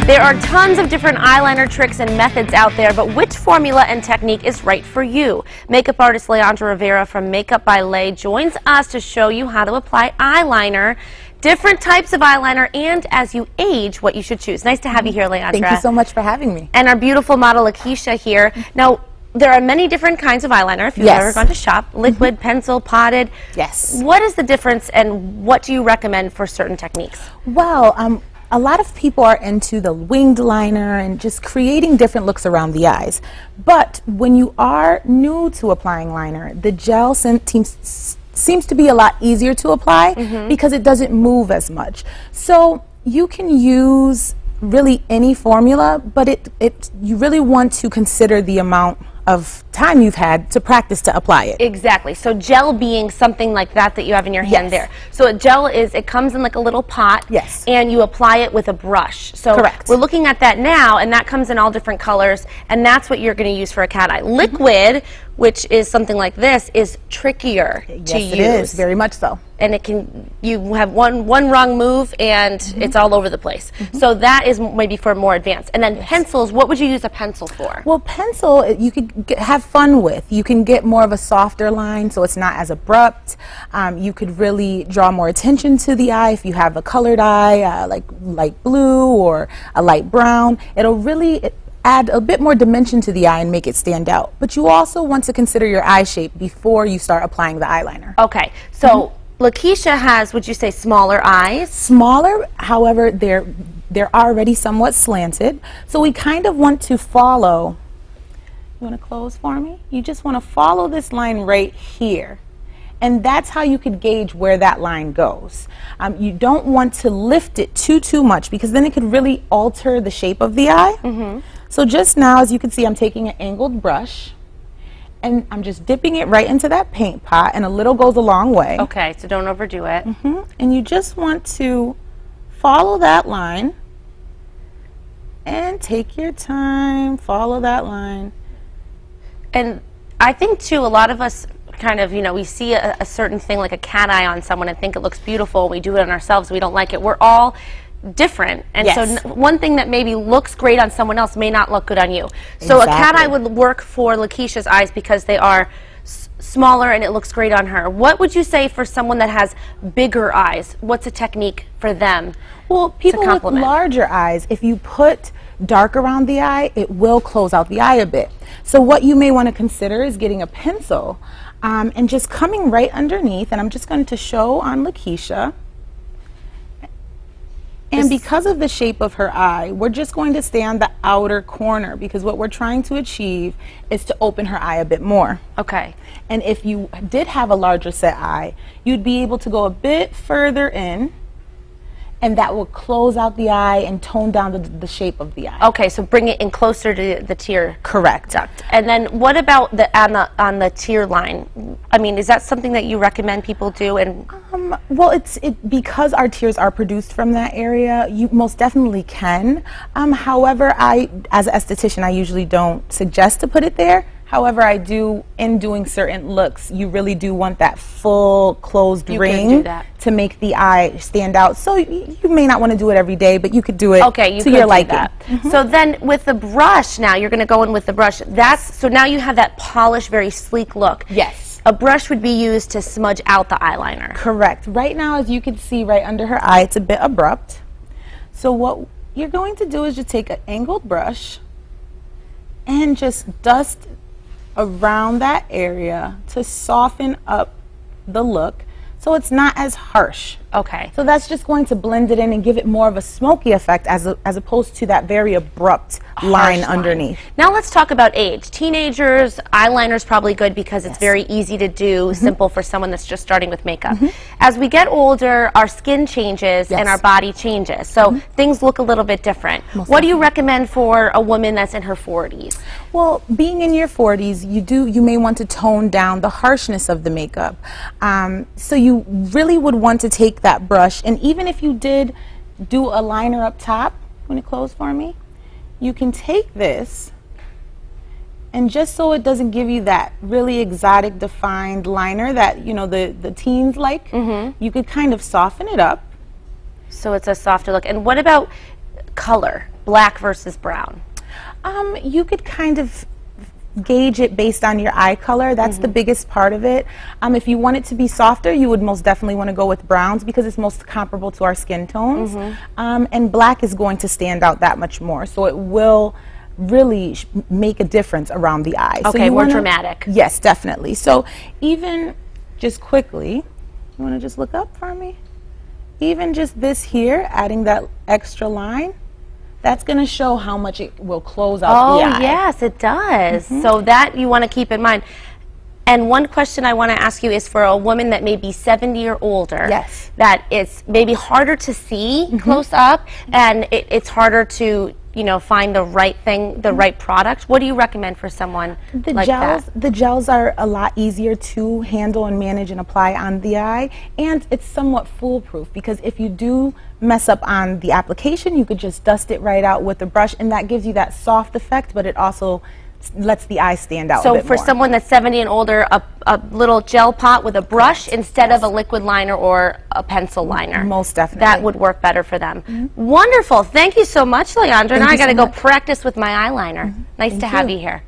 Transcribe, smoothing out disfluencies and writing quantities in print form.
There are tons of different eyeliner tricks and methods out there, but which formula and technique is right for you? Makeup artist Leandra Rivera from Makeup by Lay joins us to show you how to apply eyeliner, different types of eyeliner, and as you age, what you should choose. Nice to have you here, Leandra. Thank you so much for having me. And our beautiful model Lakeisha here. Now, there are many different kinds of eyeliner if you've ever gone to shop. Liquid, pencil, potted. Yes. What is the difference and what do you recommend for certain techniques? Well, a lot of people are into the winged liner and just creating different looks around the eyes. But when you are new to applying liner, the gel seems to be a lot easier to apply because it doesn't move as much. So you can use really any formula, but you really want to consider the amount of time you've had to practice to apply it. Exactly. So gel being something like that you have in your hand there. So a gel it comes in like a little pot. Yes. And you apply it with a brush. So correct. We're looking at that now, and that comes in all different colors, and that's what you're going to use for a cat eye. Liquid, which is something like this, is trickier to use. Yes, it is. Very much so. And you have one wrong move and it's all over the place. So that is maybe for more advanced. And then pencils, what would you use a pencil for? Well, pencil you could have fun with. You can get more of a softer line so it's not as abrupt. You could really draw more attention to the eye if you have a colored eye, like light blue or a light brown. It'll really add a bit more dimension to the eye and make it stand out. But you also want to consider your eye shape before you start applying the eyeliner. Okay, so Lakeisha has, would you say, smaller eyes? Smaller, however, they're already somewhat slanted. So we kind of want to follow, you want to close for me? You just want to follow this line right here. And that's how you could gauge where that line goes. You don't want to lift it too much because then it could really alter the shape of the eye. So just now, as you can see, I'm taking an angled brush and I'm just dipping it right into that paint pot, and a little goes a long way. Okay, so don't overdo it. And you just want to follow that line and take your time, follow that line. And I think too, a lot of us kind of, we see a certain thing like a cat eye on someone and think it looks beautiful. We do it on ourselves. We don't like it. We're all different, and so one thing that maybe looks great on someone else may not look good on you. So a cat eye would work for Lakeisha's eyes because they are smaller and it looks great on her. What would you say for someone that has bigger eyes? What's a technique for them? Well, people with larger eyes, if you put dark around the eye, it will close out the eye a bit. So what you may want to consider is getting a pencil and just coming right underneath, and I'm just going to show on Lakeisha. And because of the shape of her eye, we're just going to stay on the outer corner because what we're trying to achieve is to open her eye a bit more. Okay. And if you did have a larger set eye, you'd be able to go a bit further in, and that will close out the eye and tone down the shape of the eye. Okay, so bring it in closer to the tear. Correct. Duct. And then what about on the tear line? I mean, is that something that you recommend people do? And well, because our tears are produced from that area, you most definitely can. However, as an esthetician, I usually don't suggest to put it there. However, I do, in doing certain looks, you really do want that full closed ring to make the eye stand out. So you may not want to do it every day, but you could do it to your liking. So then with the brush now, you're going to go in with the brush. So now you have that polished, very sleek look. Yes. A brush would be used to smudge out the eyeliner. Correct. Right now, as you can see right under her eye, it's a bit abrupt. So what you're going to do is just take an angled brush and just dust around that area to soften up the look so it's not as harsh. Okay. So that's just going to blend it in and give it more of a smoky effect as opposed to that very abrupt line underneath. Now let's talk about age. Teenagers, eyeliner's probably good because it's very easy to do, simple for someone that's just starting with makeup. As we get older, our skin changes and our body changes. So things look a little bit different. What do you recommend for a woman that's in her 40s? Well, being in your 40s, you may want to tone down the harshness of the makeup. So you really would want to take that brush, and even if you did do a liner up top, when it close for me, you can take this, and just so it doesn't give you that really exotic defined liner that the teens like, you could kind of soften it up. So it's a softer look. And what about color, black versus brown? You could kind of gauge it based on your eye color. That's the biggest part of it. If you want it to be softer, you would most definitely want to go with browns because it's most comparable to our skin tones. And black is going to stand out that much more. So it will really make a difference around the eye. Okay, so more dramatic. Yes, definitely. So even just quickly, you want to just look up for me? Even just this here, adding that extra line, that's going to show how much it will close out the eye. Oh, yes, it does. So that you want to keep in mind. And one question I want to ask you is for a woman that may be 70 or older, yes, that it's maybe harder to see close up, and it's harder to, you know, find the right thing, the right product. What do you recommend for someone like that? The gels are a lot easier to handle and manage and apply on the eye, and it's somewhat foolproof because if you do mess up on the application, you could just dust it right out with a brush, and that gives you that soft effect, but it also lets the eye stand out a bit for more. someone that's 70 and older, a little gel pot with a brush instead of a liquid liner or a pencil liner. Most definitely. That would work better for them. Wonderful. Thank you so much, Leandra. Now I got to go practice with my eyeliner. Nice to have you here.